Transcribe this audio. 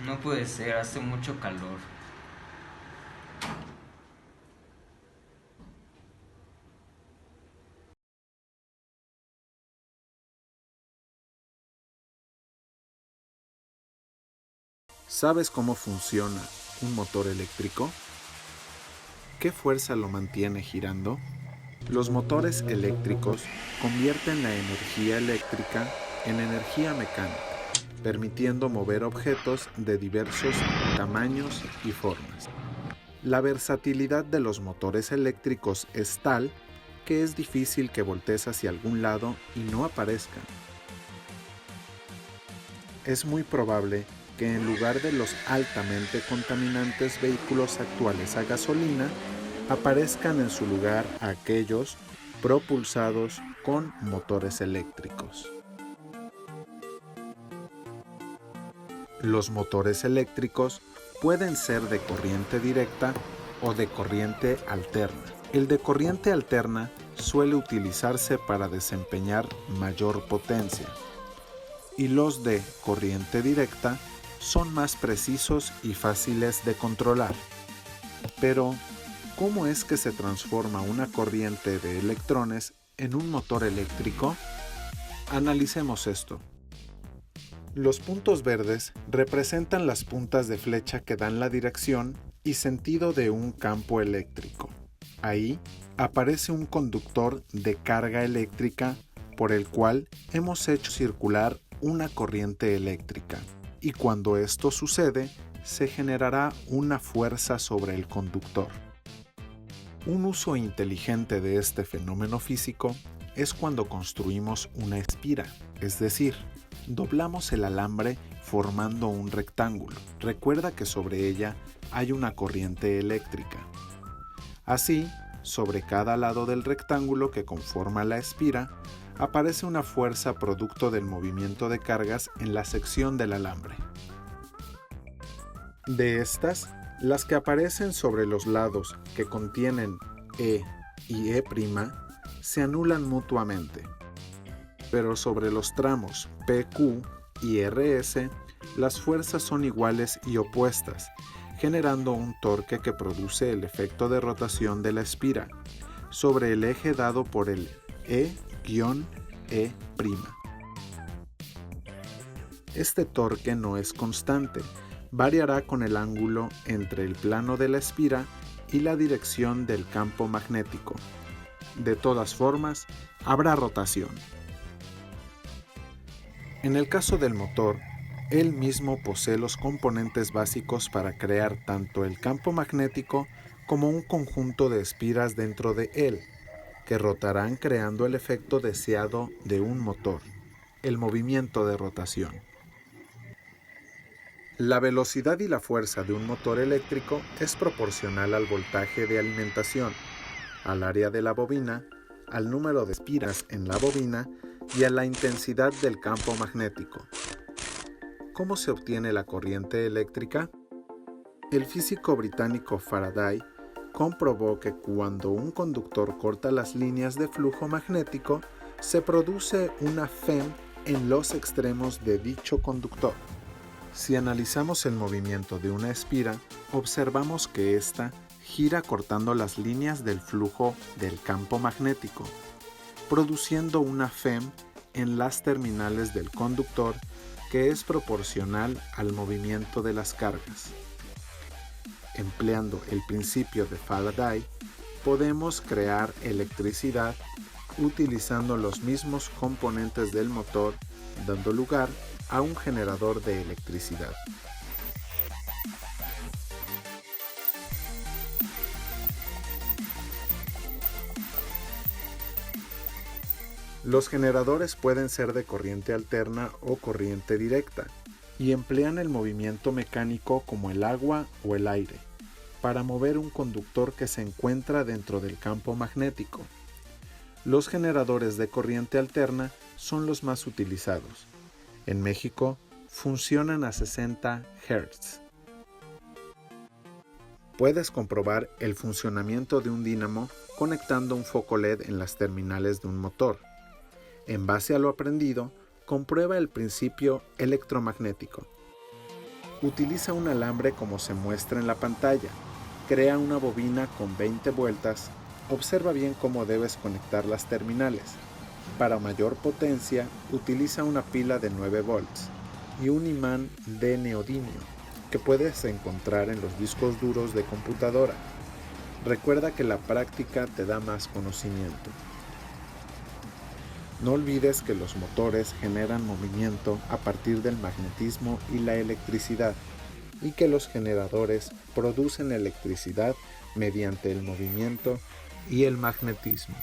No puede ser, hace mucho calor. ¿Sabes cómo funciona un motor eléctrico? ¿Qué fuerza lo mantiene girando? Los motores eléctricos convierten la energía eléctrica en energía mecánica, permitiendo mover objetos de diversos tamaños y formas. La versatilidad de los motores eléctricos es tal que es difícil que voltees hacia algún lado y no aparezcan. Es muy probable que en lugar de los altamente contaminantes vehículos actuales a gasolina, aparezcan en su lugar aquellos propulsados con motores eléctricos. Los motores eléctricos pueden ser de corriente directa o de corriente alterna. El de corriente alterna suele utilizarse para desempeñar mayor potencia, y los de corriente directa son más precisos y fáciles de controlar. Pero, ¿cómo es que se transforma una corriente de electrones en un motor eléctrico? Analicemos esto. Los puntos verdes representan las puntas de flecha que dan la dirección y sentido de un campo eléctrico. Ahí aparece un conductor de carga eléctrica por el cual hemos hecho circular una corriente eléctrica, y cuando esto sucede, se generará una fuerza sobre el conductor. Un uso inteligente de este fenómeno físico es cuando construimos una espira, es decir, doblamos el alambre formando un rectángulo. Recuerda que sobre ella hay una corriente eléctrica. Así, sobre cada lado del rectángulo que conforma la espira, aparece una fuerza producto del movimiento de cargas en la sección del alambre. De estas, las que aparecen sobre los lados que contienen E y E' se anulan mutuamente, pero sobre los tramos PQ y RS, las fuerzas son iguales y opuestas, generando un torque que produce el efecto de rotación de la espira sobre el eje dado por el E-E'. Este torque no es constante, variará con el ángulo entre el plano de la espira y la dirección del campo magnético. De todas formas, habrá rotación. En el caso del motor, él mismo posee los componentes básicos para crear tanto el campo magnético como un conjunto de espiras dentro de él, que rotarán creando el efecto deseado de un motor, el movimiento de rotación. La velocidad y la fuerza de un motor eléctrico es proporcional al voltaje de alimentación, al área de la bobina, al número de espiras en la bobina y a la intensidad del campo magnético. ¿Cómo se obtiene la corriente eléctrica? El físico británico Faraday comprobó que cuando un conductor corta las líneas de flujo magnético, se produce una FEM en los extremos de dicho conductor. Si analizamos el movimiento de una espira, observamos que ésta gira cortando las líneas del flujo del campo magnético, produciendo una FEM en las terminales del conductor que es proporcional al movimiento de las cargas. Empleando el principio de Faraday, podemos crear electricidad utilizando los mismos componentes del motor, dando lugar a un generador de electricidad. Los generadores pueden ser de corriente alterna o corriente directa y emplean el movimiento mecánico como el agua o el aire para mover un conductor que se encuentra dentro del campo magnético. Los generadores de corriente alterna son los más utilizados. En México funcionan a 60 Hz. Puedes comprobar el funcionamiento de un dínamo conectando un foco LED en las terminales de un motor. En base a lo aprendido, comprueba el principio electromagnético. Utiliza un alambre como se muestra en la pantalla. Crea una bobina con 20 vueltas. Observa bien cómo debes conectar las terminales. Para mayor potencia, utiliza una pila de 9 volts y un imán de neodimio que puedes encontrar en los discos duros de computadora. Recuerda que la práctica te da más conocimiento. No olvides que los motores generan movimiento a partir del magnetismo y la electricidad, y que los generadores producen electricidad mediante el movimiento y el magnetismo.